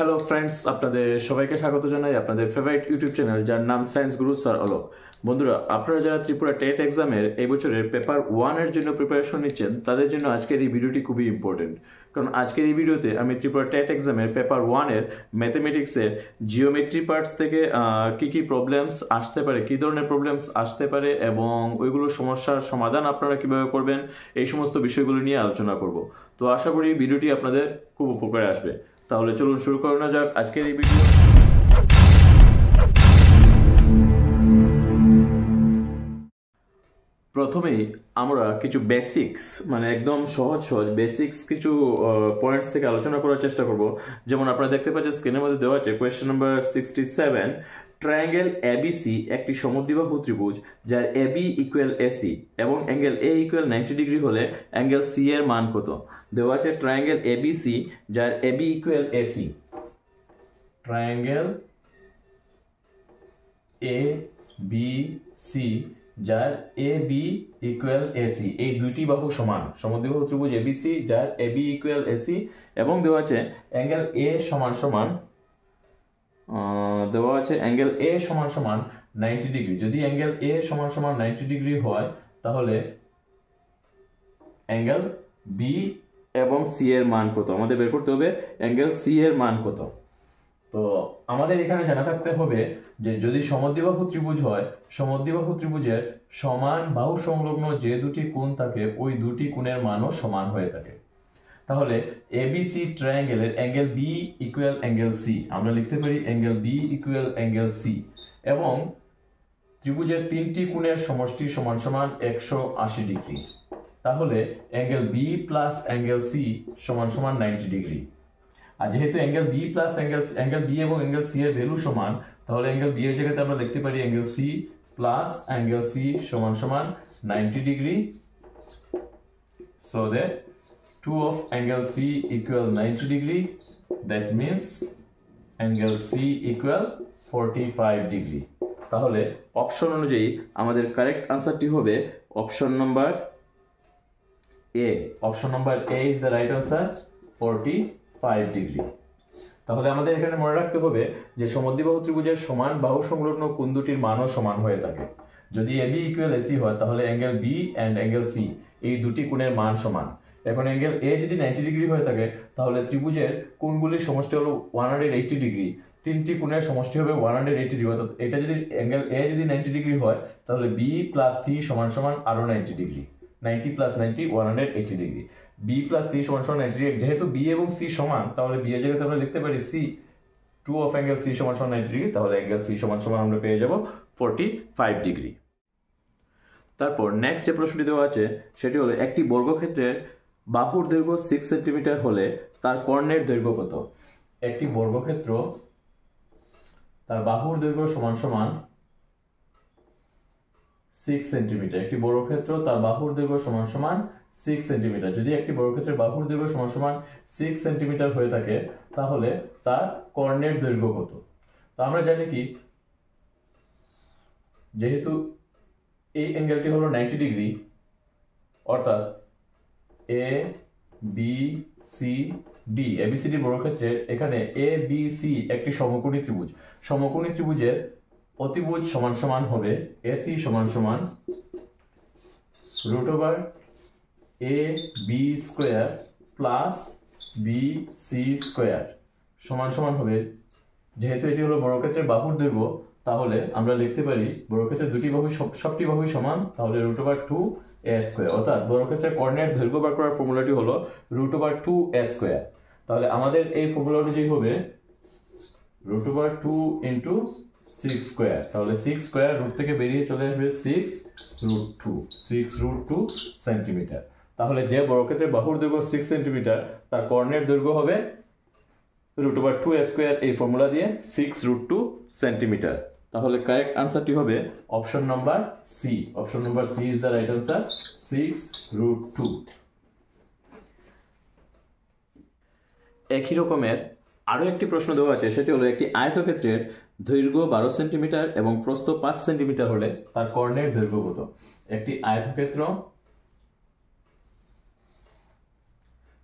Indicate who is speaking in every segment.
Speaker 1: Hello friends, আপনাদের সবাইকে স্বাগত জানাই আপনাদের ফেভারিট ইউটিউব চ্যানেল যার নাম সায়েন্স গুরু স্যার অলোক। বন্ধুরা, আপনারা যারা ত্রিপুরা টেট এক্সামের এই বছরের পেপার 1 এর জন্য প্রিপারেশন নিচ্ছেন তাদের জন্য আজকের এই ভিডিওটি খুবই ইম্পর্টেন্ট। কারণ আজকের এই ভিডিওতে আমি ত্রিপুরা টেট এক্সামের পেপার 1 এর ম্যাথমেটিক্সের জিওমেট্রি পার্টস থেকে কি প্রবলেমস আসতে পারে, কী ধরনের প্রবলেমস আসতে পারে এবং ওইগুলোর সমস্যার সমাধান আপনারা কিভাবে করবেন, এই সমস্ত বিষয়গুলো নিয়ে আলোচনা করব। তো আশা করি ভিডিওটি আপনাদের খুব উপকারে আসবে। তাহলে চলুন শুরু করা যাক আজকের এই ভিডিও। প্রথমেই আমরা কিছু বেসিক্স একদম সহজ বেসিক্স কিছু পয়েন্টস থেকে আলোচনা করার চেষ্টা করব। যেমন আপনারা দেখতে পাচ্ছেন স্ক্রিনের মধ্যে দেওয়া আছে কোয়েশ্চেন নাম্বার 67, ট্রায়াঙ্গেল এবিসি একটি সমদ্বিবাহু ত্রিভুজ যার এবি ইকুয়াল এসি এবং অ্যাঙ্গেল এ ইকুয়াল 90 ডিগ্রি হলে অ্যাঙ্গেল সি এর মান কত? দেওয়া আছে ট্রায়াঙ্গেল এবিসি যার AB equal AC, triangle A B C যার এ বি ইকুয়াল এসি, এই দুইটি বাহু সমান, সমদ্বিবাহু ত্রিভুজ এবিসি যার এ বি ইকুয়াল এসি এবং দেওয়া আছে অ্যাঙ্গেল এ সমান সমান দেওয়া আছে অ্যাঙ্গেল এ সমান সমান 90 ডিগ্রি। যদি অ্যাঙ্গেল এ সমান সমান 90 ডিগ্রি হয় তাহলে অ্যাঙ্গেল বি এবং সি এর মান কত? আমাদের বের করতে হবে অ্যাঙ্গেল সি এর মান কত। তো আমাদের এখানে জানা থাকতে হবে যে যদি সমদ্বিবাহু ত্রিভুজ হয়, সমদ্বিবাহু ত্রিভুজের সমান বাহু সংলগ্ন যে দুটি কোণ থাকে ওই দুটি কোণের মানও সমান হয়ে থাকে। তাহলে এবিসি ট্রায়াঙ্গেলের angle B equal angle C, আমরা লিখতে পারি angle B equal angle C, এবং ত্রিভুজের তিনটি কোণের সমষ্টি সমান সমান 180 ডিগ্রি। তাহলে angle B plus angle C সমান সমান 90 ডিগ্রি। আর যেহেতু angle B plus angle B এবং অ্যাঙ্গেল সি এর ভ্যালু সমান, তাহলে অ্যাঙ্গেল বি এর জায়গাতে আমরা লিখতে পারি angle C plus angle C সমান সমান 90 degree. So that 2 of angle C equal 90 degree, that means angle C equal 45 degree. তাহলে অপশন অনুযায়ী আমাদের কারেক্ট আনসারটি হবে option number A. Option number A is the right answer, 45 degree. তাহলে আমাদের এখানে মনে রাখতে হবে যে সমদ্বিবাহু ত্রিভুজের সমান বাহু সংলগ্ন কোণ দুটির মানও সমান হয়ে থাকে। যদি এবি ইকুয়াল এসি হয় তাহলে angle B and angle C এই দুটি কোণের মান সমান। এখন অ্যাঙ্গেল এ যদি 90 ডিগ্রি হয়ে থাকে তাহলে ত্রিভুজের কোণগুলির সমষ্টি হলো 180 ডিগ্রি, তিনটি কোণের সমষ্টি হবে 180 ডিগ্রি। অর্থাৎ এটা যদি অ্যাঙ্গেল এ যদি 90 ডিগ্রি হয় তাহলে বি প্লাস সি সমান সমান আরো 90 degree, 90 plus 90 180 degree. B plus C সমান সমান 90 ডিগ্রি। যেহেতু বি এবং সি সমান তাহলে বি এর জায়গাতে আমরা লিখতে পারি সি, 2 অফ অ্যাঙ্গেল সি সমান সমান 90 ডিগ্রি, তাহলে অ্যাঙ্গেল সি সমান সমান আমরা পেয়ে যাব 45 ডিগ্রি। তারপর নেক্সট যে প্রশ্নটি দেওয়া আছে সেটি হলো একটি বর্গক্ষেত্রের বাহুর দৈর্ঘ্য 6 সেন্টিমিটার হলে তার কর্ণের দৈর্ঘ্য কত? একটি বর্গক্ষেত্র তার বাহুর দৈর্ঘ্য সমান সমান 6 সেন্টিমিটার। একটি বর্গক্ষেত্র তার বাহুর দৈর্ঘ্য সমান সমান 6 সেন্টিমিটার। যদি একটি বর্গক্ষেত্রের বাহুর দৈর্ঘ্য সমান সমান 6 সেন্টিমিটার হয়ে থাকে তাহলে তার কর্ণের দৈর্ঘ্য কত? তো আমরা জানি কি, যেহেতু এই অ্যাঙ্গেলটি হলো 90 ডিগ্রি, অর্থাৎ এ বি সি ডি, এবিসিডি বর্গক্ষেত্রের এখানে এ বি সি একটি সমকোণী ত্রিভুজ। সমকোণী ত্রিভুজের অতিভুজ সমান সমান হবে এসি সমান সমান root over A B square plus B C square সমান সমান হবে, যেহেতু এটি হলো বর্গক্ষেত্রের বাহুর দৈর্ঘ্য তাহলে আমরা লিখতে পারি বর্গক্ষেত্রের দুটি বাহু সবটি বাহুই সমান, তাহলে রুট ওভার 2 এ স্কোয়ার। অর্থাৎ বর্গক্ষেত্রের কর্ণের দৈর্ঘ্য বার করার ফর্মুলাটি হলো রুট ওভার 2 এ স্কোয়ার। তাহলে আমাদের এই ফর্মুলা অনুযায়ী হবে রুট ওভার 2 ইন্টু 6 স্কোয়ার। তাহলে 6 স্কোয়ার রুট থেকে বেরিয়ে চলে আসবে 6 রুট 2, 6 রুট 2 সেন্টিমিটার। তাহলে যে বর্গক্ষেত্রের বাহুর দৈর্ঘ্য 6 সেন্টিমিটার তার কর্ণের দৈর্ঘ্য হবে রুট ওভার 2 স্কোয়ার, এই ফর্মুলা দিয়ে 6 রুট 2 সেন্টিমিটার। তাহলে কারেক্ট আনসারটি হবে option number C. Option number C is the right answer, 6 root 2। একই রকমের আরো একটি প্রশ্ন দেওয়া আছে, সেটি হলো একটি আয়তক্ষেত্রের দৈর্ঘ্য 12 সেন্টিমিটার এবং প্রস্থ 5 সেন্টিমিটার হলে তার কর্ণের দৈর্ঘ্য কত? একটি আয়তক্ষেত্র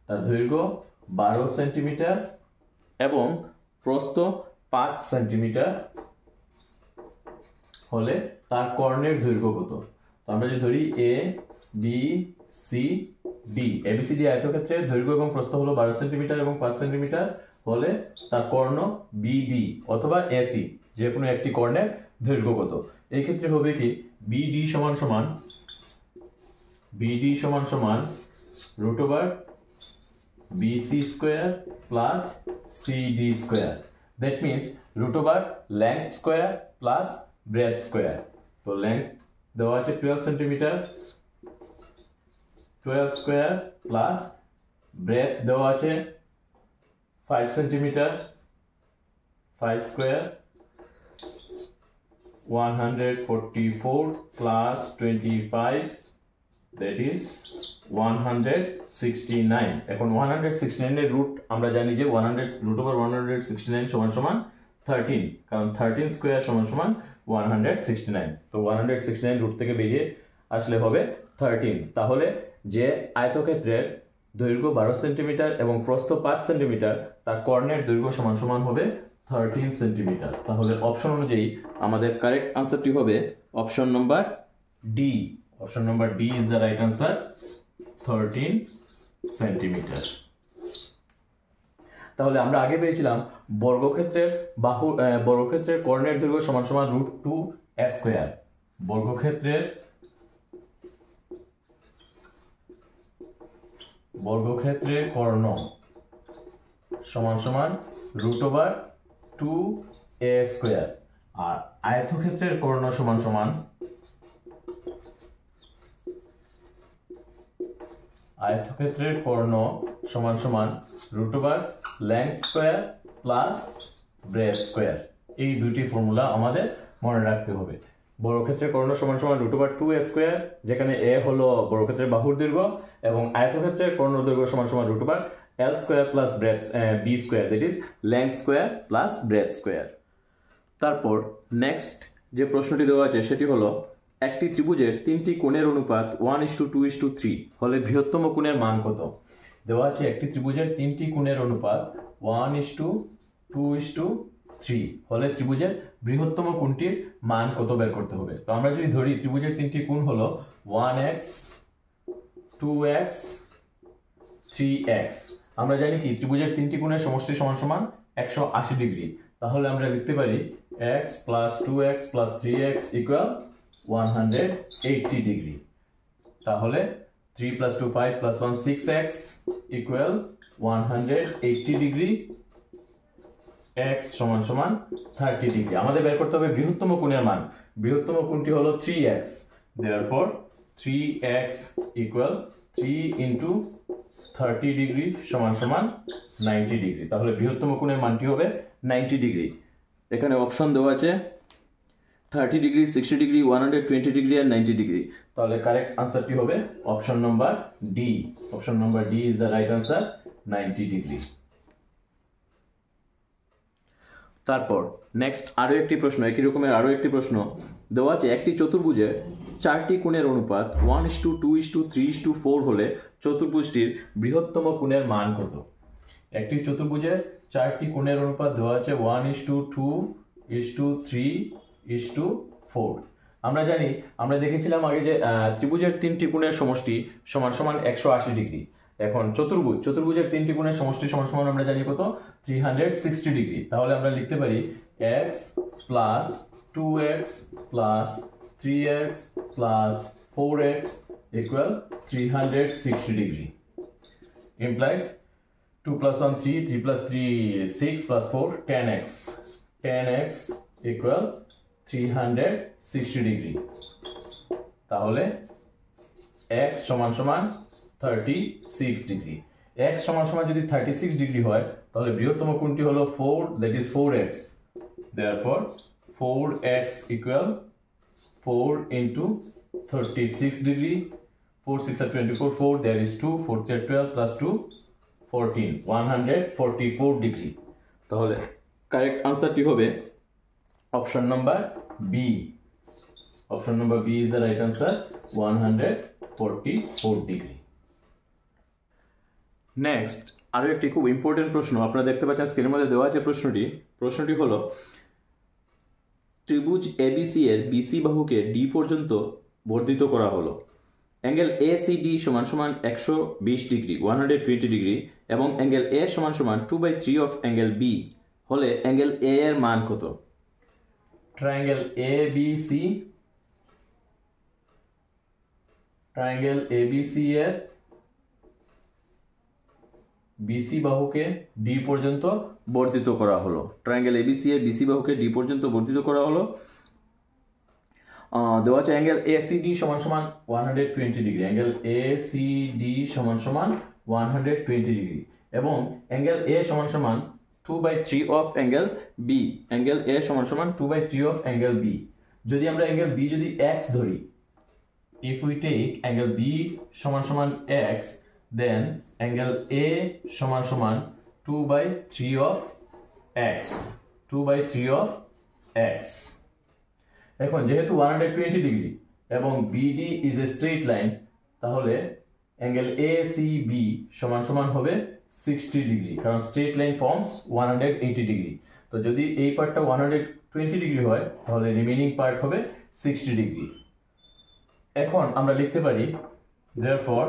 Speaker 1: তার দৈর্ঘ্য 12 সেন্টিমিটার এবং প্রস্থ 5 সেন্টিমিটার হলে তার কর্ণের দৈর্ঘ্য কত? তো আমরা যদি ধরি এ বি সি ডি, এবিসিডি আয়তক্ষেত্রের দৈর্ঘ্য এবং প্রস্থ হলো 12 সেন্টিমিটার এবং 5 সেন্টিমিটার হলে তার কর্ণ বিডি অথবা এসি যে কোনো একটি কর্ণের দৈর্ঘ্য কত? এই ক্ষেত্রে হবে কি বিডি সমান সমান root over BC square plus CD square, that means root over length square plus breadth square. তো লেন্থ দেওয়া আছে 12 সেন্টিমিটার, 12 স্কোয়ার প্লাস ব্রেথ দেওয়া আছে 5 centimetre, 5 square 144 plus 25 that is 169। এখন 169 এর রুট আমরা জানি যে 100 রুট ওভার 169 সমান সমান 13, কারণ 13 স্কোয়ার সমান সমান 169। তো 169 রুট থেকে বেরিয়ে আসলে হবে 13। তাহলে যে আয়তক্ষেত্রের দৈর্ঘ্য 12 সেন্টিমিটার এবং প্রস্থ 5 সেন্টিমিটার তার কর্ণের দৈর্ঘ্য সমান সমান হবে 13 সেন্টিমিটার। তাহলে অপশন অনুযায়ী আমাদের কারেক্ট আনসারটি হবে option number D. Option number D is the right answer, 13 centimetre. তাহলে আমরা আগে পেয়েছিলাম বর্গক্ষেত্রের কর্ণের দৈর্ঘ্য সমান সমান √2 স্কয়ার। বর্গক্ষেত্রের কর্ণ সমান সমান √2a স্কয়ার, আর আয়তক্ষেত্রের কর্ণ সমান সমান length square plus breadth square. এই দুটি ফর্মুলা আমাদের মনে রাখতে হবে। বর্গক্ষেত্রের কর্ণ সমান সমান √2a স্কয়ার, যেখানে a হলো বর্গক্ষেত্রের বাহুর দৈর্ঘ্য এবং আয়তক্ষেত্রের কর্ণ দৈর্ঘ্য সমান সমান √l square plus b square, that is length square plus breadth square. তারপর নেক্সট যে প্রশ্নটি দেওয়া আছে সেটি হলো একটি ত্রিভুজের তিনটি কোণের অনুপাত 1:2:3 হলে বৃহত্তম কোণের মান কত? দেওয়া আছে একটি ত্রিভুজের তিনটি কোণের অনুপাত 1:2:3 হলে ত্রিভুজের বৃহত্তম কোণটির মান কত বের করতে হবে। তো আমরা যদি ধরি ত্রিভুজের তিনটি কোণ হলো 1x 2x 3x, আমরা জানি কি ত্রিভুজের তিনটি কোণের সমষ্টি সমান সমান 180 ডিগ্রি। তাহলে আমরা লিখতে পারি x plus 2x plus 3x equal 180 degree. তাহলে 3 plus 2 5 plus 1 6x equal 180 degree, x সমান সমান 30 ডিগ্রি। আমাদের বের করতে হবে বৃহত্তম কোণের মান। বৃহত্তম কোণটি হলো 3x, therefore 3x equal 3 into 30 degree সমান সমান 90 ডিগ্রি। তাহলে বৃহত্তম কোণের মানটি হবে 90 ডিগ্রি। এখানে অপশন দেওয়া আছে 30 ডিগ্রি, 60 ডিগ্রি, 120 ডিগ্রি আর 90 ডিগ্রি। তাহলে কারেক্ট আনসারটি হবে option number D. Option number D is the right answer, 90 degree. তারপর নেক্সট আরো একটি প্রশ্ন, একই রকমের আরো একটি প্রশ্ন দেওয়া আছে একটি চতুর্ভুজের চারটি কোণের অনুপাত 1:2:3:4 হলে চতুর্ভুজটির বৃহত্তম কোণের মান কত? একটি চতুর্ভুজের চারটি কোণের অনুপাত দেওয়া আছে 1:2:3:4। আমরা জানি, আমরা দেখেছিলাম আগে যে ত্রিভুজের তিনটি কোণের সমষ্টি সমান সমান 180 ডিগ্রি। এখন চতুর্ভুজের তিনটি কোণের সমষ্টি সমান সমান আমরা জানি কত? 360 ডিগ্রি। তাহলে আমরা লিখতে পারি x plus 2x plus 3x plus 4x equal 360 degree. Implies 2 plus 1 3, 3 plus 3 6 plus 4 10x. 10x equal 360 degree. তাহলে x সমান সমান 36 ডিগ্রি। x সমান সমান যদি 36 ডিগ্রি হয় তাহলে বৃহত্তম কোণটি হলো 4, that is 4x. Therefore 4x equal 4 into 36 degree, 4 6 are 24, 4 there is 2, 4 3 are 12 plus 2 14, 144 degree. তাহলে কারেক্ট আনসারটি হবে option number B. Option number B is the right answer, 144 degree. Next আরও একটি খুব ইম্পর্টেন্ট প্রশ্ন আপনারা দেখতে পাচ্ছেন স্ক্রিনের মধ্যে দেওয়া আছে প্রশ্নটি হলো ত্রিভুজ এবিসি এর বিসি বাহুকে ডি পর্যন্ত বর্ধিত করা হলো। অ্যাঙ্গেল এসিডি সমান সমান 120 ডিগ্রি 120 ডিগ্রি এবং অ্যাঙ্গেল এ সমান সমান 2/3 অফ অ্যাঙ্গেল বি হলে অ্যাঙ্গেল এ এর মান কত? ট্রায়াঙ্গেল এবিসি এর বিসি বাহুকে ডি পর্যন্ত বর্ধিত করা হলো। ট্রায়াঙ্গেল এবিসি এর বিসি বাহুকে ডি পর্যন্ত বর্ধিত করা হলো। দেওয়া আছে অ্যাঙ্গেল এসিডি সমান সমান 120 ডিগ্রি, অ্যাঙ্গেল এসিডি সমান সমান 120 ডিগ্রি এবং অ্যাঙ্গেল এ সমান সমান 2/3 of angle B, angle A সমান সমান 2/3 অফ অ্যাঙ্গেল বি। যদি আমরা অ্যাঙ্গেল বি যদি x ধরি, if we take angle B সমান সমান x, then angle A সমান সমান 2/3 of x, 2/3 of x। এখন যেহেতু 120 ডিগ্রি এবং BD is a straight line, তাহলে angle ACB সমান সমান হবে 60 ডিগ্রি, কারণ straight line forms 180 ডিগ্রি। তো যদি এই পার্টটা 120 ডিগ্রি হয় তাহলে রিমেইনিং পার্ট হবে 60 ডিগ্রি। এখন আমরা লিখতে পারি therefore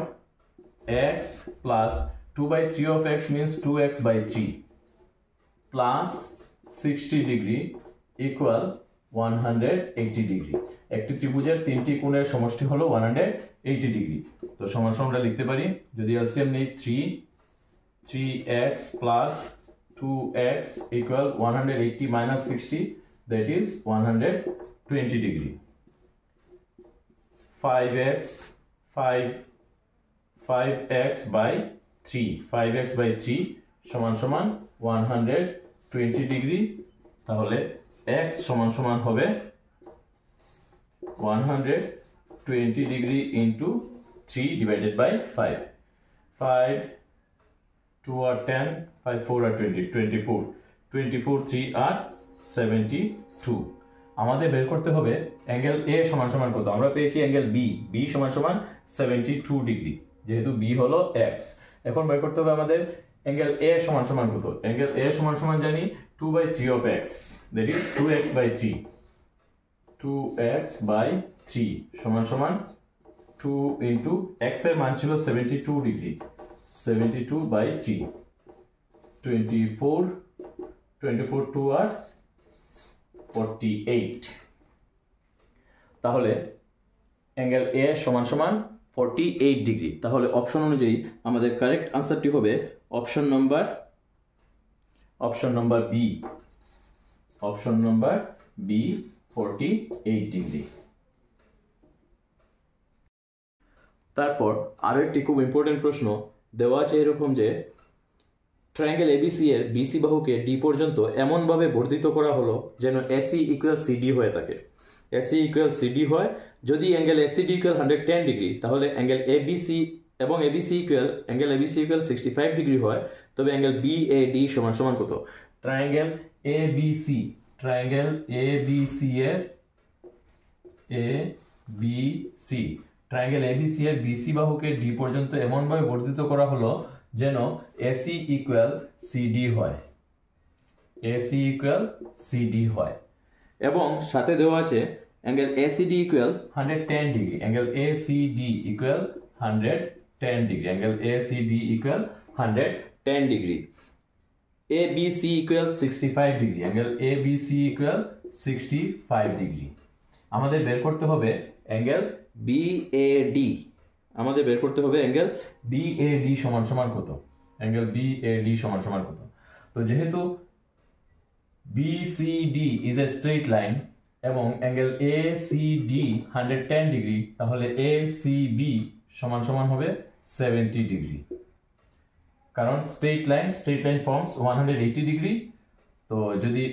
Speaker 1: x plus 2/3 of x means 2x/3 plus 60 degree equal 180 degree. একটি ত্রিভুজের তিনটি কোণের সমষ্টি হলো 180 ডিগ্রি। তো সমান সমান আমরা লিখতে পারি, যদি এলসিএম নেই 3x plus 2x equal 180 minus 60, that is 120 degree। 5x/3 সমান সমান 120 ডিগ্রি। তাহলে x সমান সমান হবে 120 degree into 3 divided by 5। 5 2 are 10, 5 4 are 20, 24 3 are 72। আমাদের বের করতে হবে অ্যাঙ্গেল এ সমান সমান কত। আমরা পেয়েছি অ্যাঙ্গেল বি সমান সমান 72 ডিগ্রি, যেহেতু বি হলো x। এখন বের করতে হবে আমাদের অ্যাঙ্গেল এ সমান সমান কত। অ্যাঙ্গেল এ সমান সমান জানি 2/3 of x, that is 2x/3, 2x/3 সমান সমান 2 into x এর মান ছিল 72 ডিগ্রি, 72/3, 24 2 আর 48। তাহলে অ্যাঙ্গেল এ সমান সমান 48 ডিগ্রি। তাহলে অপশন অনুযায়ী আমাদের কারেক্ট আনসারটি হবে option number B, option number B 48 degree. তারপর আরো একটি খুব ইম্পর্টেন্ট প্রশ্ন দেওয়া আছে এরকম যে ট্রায়াঙ্গেল এবিসি এর বিসি বাহুকে ডি পর্যন্ত এমনভাবে বর্ধিত করা হলো যেন এসি ইকুয়াল সিডি হয়ে থাকে। এসি ইকুয়াল সিডি হয়, যদি অ্যাঙ্গেল এসিডি ইকুয়াল 110 ডিগ্রি তাহলে অ্যাঙ্গেল এবিসি এবং এবিসি ইকুয়াল 65 ডিগ্রি হয়, তবে অ্যাঙ্গেল বিএডি সমান সমান কত? ট্রায়াঙ্গেল এবিসি এর বিসি বাহুকে ডি পর্যন্ত এমনভাবে বর্ধিত করা হলো যেন এসি ইকুয়াল সিডি হয়, এসি ইকুয়াল সিডি হয় এবং সাথে দেওয়া আছে angle ACD equal 110 degree, angle ACD equal 110 degree, angle ACD equal 110 degree. ABC equal 65 degree, angle ABC equal 65 degree. আমাদের বের করতে হবে অ্যাঙ্গেল বিএডি, আমাদের বের করতে হবে অ্যাঙ্গেল বিএডি সমান সমান কত। অ্যাঙ্গেল বিএডি সমান সমান কত? তো যেহেতু BCD is a straight line এবং অ্যাঙ্গেল এসিডি 110 ডিগ্রি, তাহলে এসিবি সমান সমান হবে 70 ডিগ্রি, কারণ স্ট্রেট লাইন ফর্মস 180 ডিগ্রি। তো যদি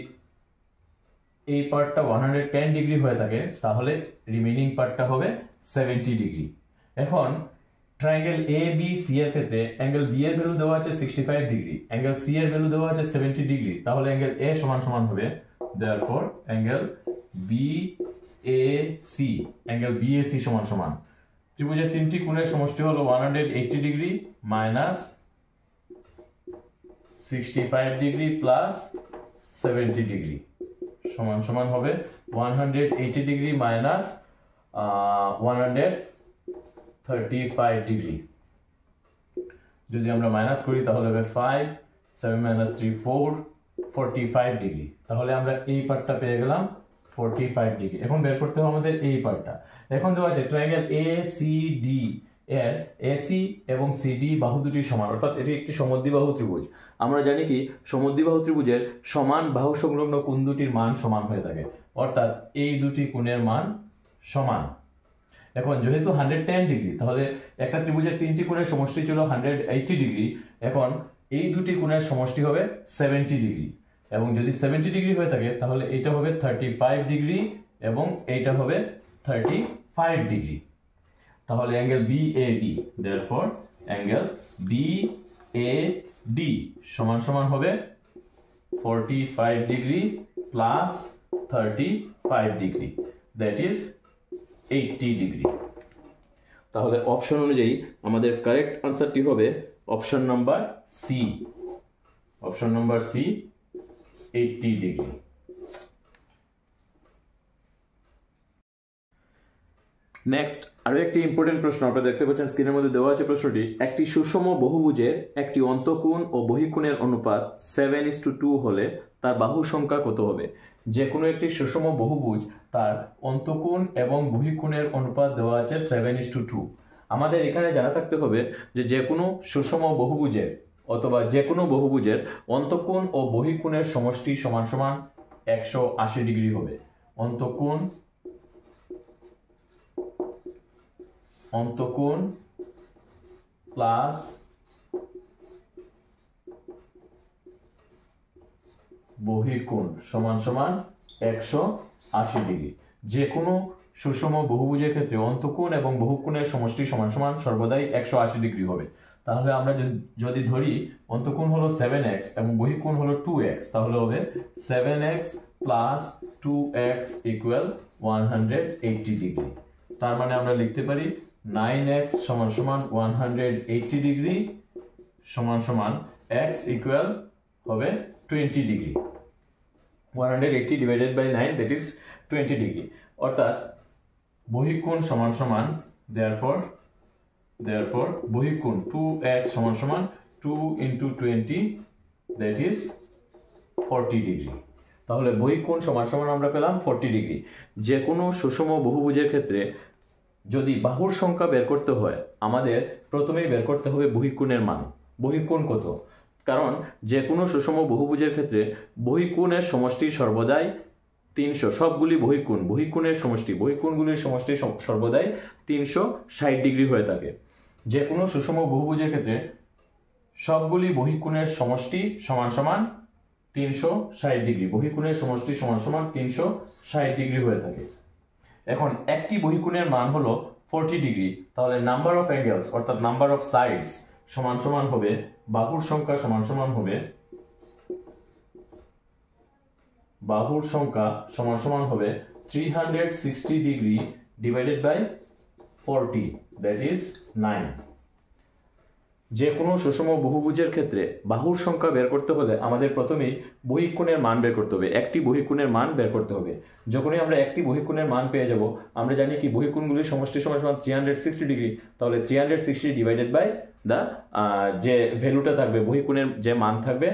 Speaker 1: এই পার্টটা 110 ডিগ্রি হয়ে থাকে তাহলে রিমেইনিং পার্টটা হবে 70 ডিগ্রি। এখন ট্রায়াঙ্গেল এবিসি এর ক্ষেত্রে অ্যাঙ্গেল বি এর ভ্যালু দেওয়া আছে 65 ডিগ্রি, অ্যাঙ্গেল সি এর ভ্যালু দেওয়া আছে 70 ডিগ্রি, তাহলে অ্যাঙ্গেল এ সমান সমান হবে therefore angle BAC, angle BAC সমান সমান ত্রিভুজের তিনটি কোণের সমষ্টি হলো 180 degree minus 65 degree plus 70 degree সমান সমান হবে 180 ডিগ্রি মাইনাস 135 ডিগ্রি। যদি আমরা মাইনাস করি তাহলে হবে 5 7 minus 3 4 45 ডিগ্রি। তাহলে আমরা এই পার্টটা পেয়ে গেলাম 45 ডিগ্রি। এখন বের করতে হবে আমাদের এই পার্টটা। এখন দেওয়া আছে ট্রায়াঙ্গেল ACD এর AC এবং CD বাহু দুটি সমান, অর্থাৎ এটি একটি সমদ্বিবাহু ত্রিভুজ। আমরা জানি কি সমদ্বিবাহু ত্রিভুজের সমান বাহু সংলগ্ন কোণ দুটির মান সমান হয়ে থাকে, অর্থাৎ এই দুটি কোণের মান সমান। এখন যেহেতু 110 ডিগ্রি, তাহলে একটা ত্রিভুজের তিনটি কোণের সমষ্টি ছিল 180 ডিগ্রি। এখন এই দুটি কোণের সমষ্টি হবে 70 ডিগ্রি, এবং যদি 70 ডিগ্রি হয়ে থাকে তাহলে এটা হবে 35 ডিগ্রি এবং এইটা হবে 35 ডিগ্রি। তাহলে angle BAD, therefore angle BAD সমান সমান হবে 45 degree plus 35 degree, that is 80 degree. তাহলে অপশন অনুযায়ী আমাদের কারেক্ট আনসারটি হবে option number C. Option number C 80 degree. Next আরো একটি ইম্পর্টেন্ট প্রশ্ন আপনারা দেখতে পাচ্ছেন স্ক্রিনের মধ্যে দেওয়া আছে প্রশ্নটি। একটি সুষম বহুভুজের একটি অন্তঃকোণ ও বহিঃকোণের অনুপাত 7:2 হলে তার বাহু সংখ্যা কত হবে? যে কোনো একটি সুষম বহুভুজ তার অন্তঃকোণ এবং বহিঃকোণের অনুপাত দেওয়া আছে 7:2। আমাদের এখানে জানা থাকতে হবে যে কোনো সুষম বহুভুজের অথবা যে কোনো বহুভুজের অন্তঃকোণ ও বহিঃকোণের সমষ্টি সমান সমান 180 ডিগ্রি হবে। অন্তঃকোণ প্লাস বহিঃকোণ সমান সমান 180 ডিগ্রি। যে কোনো সুষম বহুভুজের ক্ষেত্রে অন্তঃকোণ এবং বহিঃকোণের সমষ্টি সমান সমান সর্বদাই 180 ডিগ্রি হবে। তাহলে আমরা যদি ধরি অন্তঃকোণ হলো 7x এবং বহিঃকোণ হলো 2x, তাহলে হবে 7x plus 2x equal 180 degree. তার মানে আমরা লিখতে পারি 9x সমান সমান 180 ডিগ্রি সমান সমান x ইকুয়াল হবে 20 degree. 180 divided by 9 that is 20 degree. অর্থাৎ বহিঃকোণ সমান সমান therefore বহিঃকোণ 2x সমান সমান 2 into 20 that is 40 ডিগ্রি। তাহলে বহিঃকোণ সমান সমান আমরা পেলাম 40 ডিগ্রি। যে কোনো সুষম বহুভুজের ক্ষেত্রে যদি বাহুর সংখ্যা বের করতে হয় আমাদের প্রথমেই বের করতে হবে বহিঃকোণের মান। বহিঃকোণ কত? কারণ যে কোনো সুষম বহুভুজের ক্ষেত্রে বহিঃকোণের সমষ্টি সর্বদাই 300। সবগুলি বহিঃকোণের সমষ্টি বহিঃকোণগুলির সমষ্টি সর্বদাই 360 ডিগ্রি হয়ে থাকে। যে কোনো সুষম বহুভুজের ক্ষেত্রে সবগুলি বহিঃকোণের সমষ্টি সমান সমান 360 ডিগ্রি। বহিঃকোণের সমষ্টি সমান সমান 360 ডিগ্রি হয়ে থাকে। এখন একটি বহিঃকোণের মান হলো 40 ডিগ্রি, তাহলে নাম্বার অফ অ্যাঙ্গেলস অর্থাৎ নাম্বার অফ সাইডস সমান সমান হবে বাহুর সংখ্যা সমান সমান হবে 360 degree divided by 40 that is 9। যে কোনো সুষম বহুভুজের ক্ষেত্রে বাহুর সংখ্যা বের করতে হলে আমাদের প্রথমেই বহিঃকোণের মান বের করতে হবে। একটি বহিঃকোণের মান বের করতে হবে। যখনই আমরা একটি বহিঃকোণের মান পেয়ে যাব, আমরা জানি কি বহিঃকোণগুলির সমষ্টি সমান সমান 360 ডিগ্রি, তাহলে 360 ডিভাইডেড বাই দা যে ভ্যালুটা থাকবে বহিঃকোণের যে মান থাকবে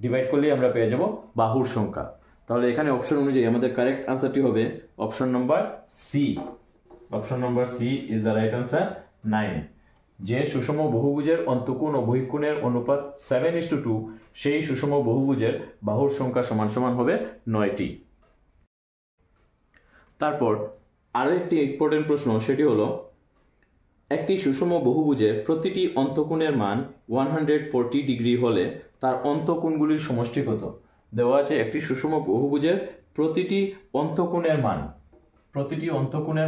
Speaker 1: ডিভাইড করলেই আমরা পেয়ে যাব বাহুর সংখ্যা। তাহলে এখানে অপশন অনুযায়ী আমাদের কারেক্ট আনসারটি হবে option number C. Option number C is the right answer 9। যে সুষম বহুভুজের অন্তঃকোণ ও বহিঃকোণের অনুপাত 7:2 সেই সুষম বহুভুজের বাহুর সংখ্যা সমান সমান হবে 9টি। তারপর আরো একটি ইম্পর্টেন্ট প্রশ্ন, সেটি হলো একটি সুষম বহুভুজের প্রতিটি অন্তঃকোণের মান 140 ডিগ্রি হলে তার অন্তঃকোণগুলির সমষ্টি কত? দেওয়া আছে একটি সুষম বহুভুজের প্রতিটি অন্তঃকোণের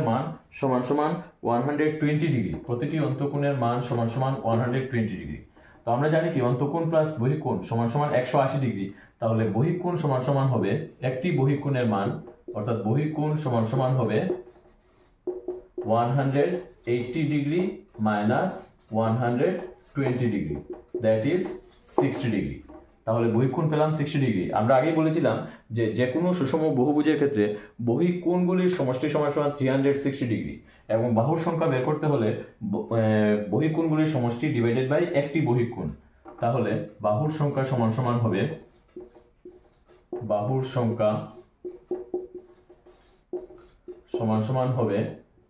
Speaker 1: মান সমান সমান 120 ডিগ্রি। প্রতিটি অন্তঃকোণের মান সমান সমান 120 ডিগ্রি। তো আমরা জানি কি অন্তঃকোণ প্লাস বহিঃকোণ সমান সমান 180 ডিগ্রি। তাহলে বহিঃকোণ সমান সমান হবে একটি বহিঃকোণের মান অর্থাৎ বহিঃকোণ সমান সমান হবে 180 degree minus 120 degree that is 60 degree. তাহলে বহিঃকোণ পেলাম 60 ডিগ্রি। আমরা আগেই বলেছিলাম যে যে কোনো সুষম বহুভুজের ক্ষেত্রে বহিঃকোণগুলির সমষ্টি সমান সমান 360 ডিগ্রি, এবং বাহুর সংখ্যা বের করতে হলে বহিঃকোণগুলির সমষ্টি ডিভাইডেড বাই একটি বহিঃকোণ। তাহলে বাহুর সংখ্যা সমান সমান হবে, বাহুর সংখ্যা সমান সমান হবে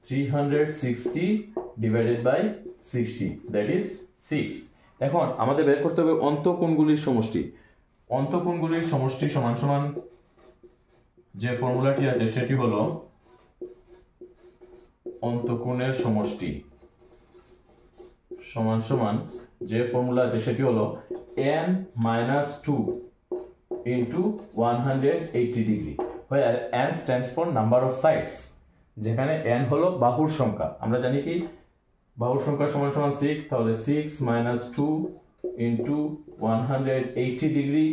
Speaker 1: 360 ডিভাইডেড বাই 60, দ্যাট ইজ 6। এখন আমাদের বের করতে হবে অন্তঃকোণগুলির সমষ্টি। অন্তঃকোণগুলির সমষ্টি সমান সমান যে ফর্মুলাটি আছে সেটি হলো অন্তঃকোণের সমষ্টি সমান সমান যে ফর্মুলা আছে সেটি হলো n - 2 into 180 degree, where n stands for number of sides, যেখানে n হলো বাহুর সংখ্যা। আমরা জানি কি বাহুর সংখ্যা সমান সমান 6, তাহলে 6 - 2 into 180 degree,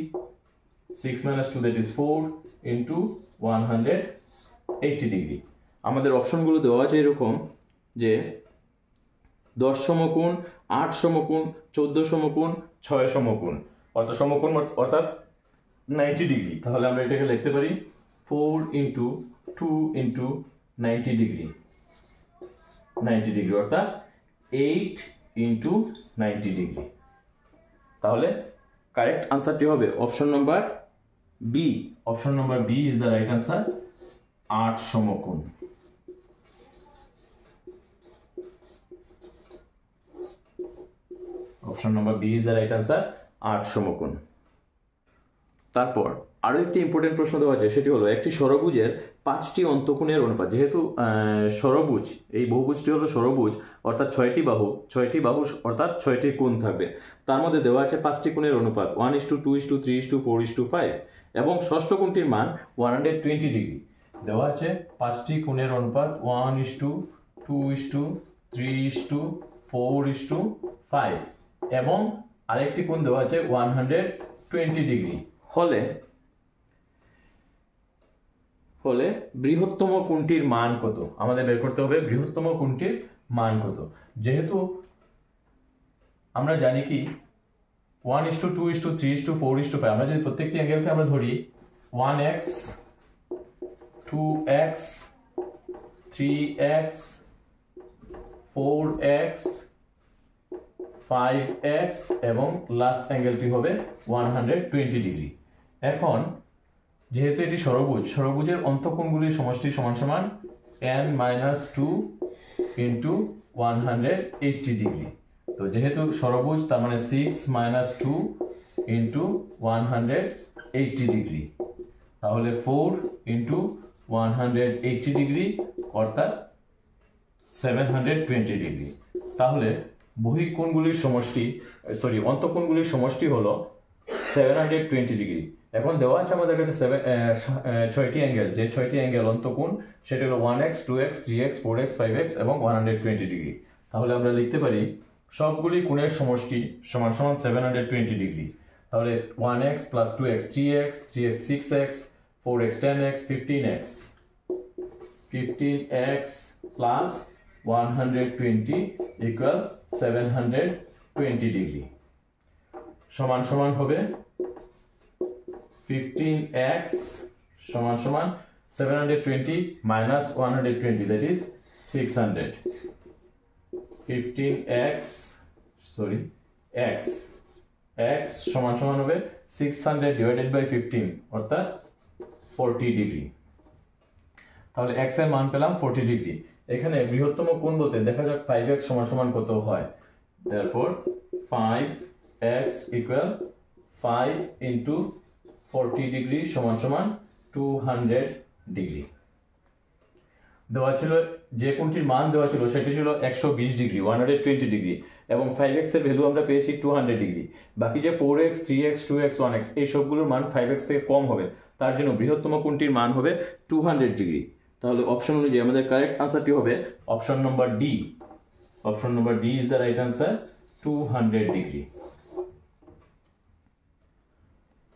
Speaker 1: 6 - 2 that is 4 into 180 degree. আমাদের অপশনগুলো দেওয়া আছে এরকম যে 10 সমকোণ, 8 সমকোণ, 14 সমকোণ, 6 সমকোণ। কত সমকোণ? অর্থাৎ 90 ডিগ্রি। তাহলে আমরা এটাকে লিখতে পারি 4 into 2 into 90 ডিগ্রি, 90 ডিগ্রি অর্থাৎ 8 into 90 ডিগ্রি। তাহলে কারেক্ট আনসারটি হবে option number B. Option number B is the right answer, 8 সমকোণ। Option number B is the right answer, 8 সমকোণ। তারপর আরো একটি ইম্পর্টেন্ট প্রশ্ন দেওয়া আছে, সেটি হলো একটি ষড়ভুজের 5টি অন্তঃকোণের অনুপাত। যেহেতু ষড়ভুজ, এই বহুভুজটি হলো ষড়ভুজ অর্থাৎ 6টি বাহু অর্থাৎ 6টি কোণ থাকবে। তার মধ্যে দেওয়া আছে 5টি কোণের অনুপাত 1:2:3:4:5, এবং ষষ্ঠ কোণটির মান 120 ডিগ্রি। দেওয়া আছে 5টি কোণের অনুপাত 1:2:3:4:5, এবং আরেকটি কোণ দেওয়া আছে 120 ডিগ্রি। হলে বৃহত্তম কোণটির মান কত? আমাদের বের করতে হবে বৃহত্তম কোণটির মান কত। যেহেতু আমরা জানি কি 1:2:3:4:5, আমরা যদি প্রত্যেকটি অ্যাঙ্গেলকে আমরা ধরি 1x, 2x, 3x, 4x, 5x, এবং লাস্ট অ্যাঙ্গেলটি হবে 120 ডিগ্রি। এখন যেহেতু এটি ষড়ভুজের অন্তঃকোণগুলির সমষ্টি সমান সমান n - 2 into 180 ডিগ্রি। তো যেহেতু ষড়ভুজ তার মানে 6 - 2 into 180 ডিগ্রি, তাহলে 4 into 180 ডিগ্রি অর্থাৎ 720 ডিগ্রি। তাহলে বহিঃকোণগুলির সমষ্টি অন্তঃকোণগুলির সমষ্টি হলো 720 ডিগ্রি। এখন দেওয়া আছে আমাদের কাছে 6টি অ্যাঙ্গেল, যে 6টি অ্যাঙ্গেল অন্তঃকোণ সেটা হলো 1x, 2x, 3x, 4x, 5x এবং 120 ডিগ্রি। তাহলে আমরা লিখতে পারি সবগুলি কোণের সমষ্টি সমান সমান 720 ডিগ্রি। তাহলে 1x plus 2x 3x, 3x 6x, 4x 10x, 15x plus 120 equal 720 degree. সমান সমান হবে 15x সমান সমান 720 minus 120, that is 600. 15x x সমান সমান হবে 600 divided by 15 অর্থাৎ 40 ডিগ্রি। তাহলে x এর মান পেলাম 40 ডিগ্রি। এখানে বৃহত্তম কোণ বলতে দেখা যাক 5x সমান সমান কত হয়। therefore 5x equal 5 into 40 degree সমান সমান 200 ডিগ্রি। দেওয়া ছিল যে কোণটির মান দেওয়া ছিল সেটি ছিল 120 ডিগ্রি, 120 ডিগ্রি, এবং 5x এর ভ্যালু আমরা পেয়েছি 200 ডিগ্রি। বাকি যে 4x, 3x, 2x, 1x এই সবগুলোর মান 5x থেকে কম হবে, তার জন্য বৃহত্তম কোণটির মান হবে 200 ডিগ্রি। তাহলে অপশন অনুযায়ী আমাদের কারেক্ট আনসারটি হবে option number D. Option number D is the right answer, 200 degree.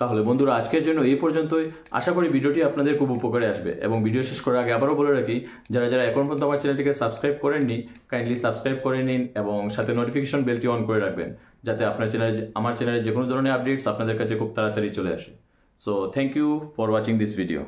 Speaker 1: তাহলে বন্ধুরা আজকের জন্য এই পর্যন্তই। আশা করি ভিডিওটি আপনাদের খুব উপকারে আসবে। এবং ভিডিও শেষ করার আগে আবারও বলে রাখি, যারা যারা এখন পর্যন্ত আমার চ্যানেলটিকে সাবস্ক্রাইব করেননি, কাইন্ডলি সাবস্ক্রাইব করে নিন এবং সাথে নোটিফিকেশন বেলটি অন করে রাখবেন, যাতে আমার চ্যানেলে যে কোনো ধরনের আপডেটস আপনাদের কাছে খুব তাড়াতাড়ি চলে আসে। So thank you for watching this video.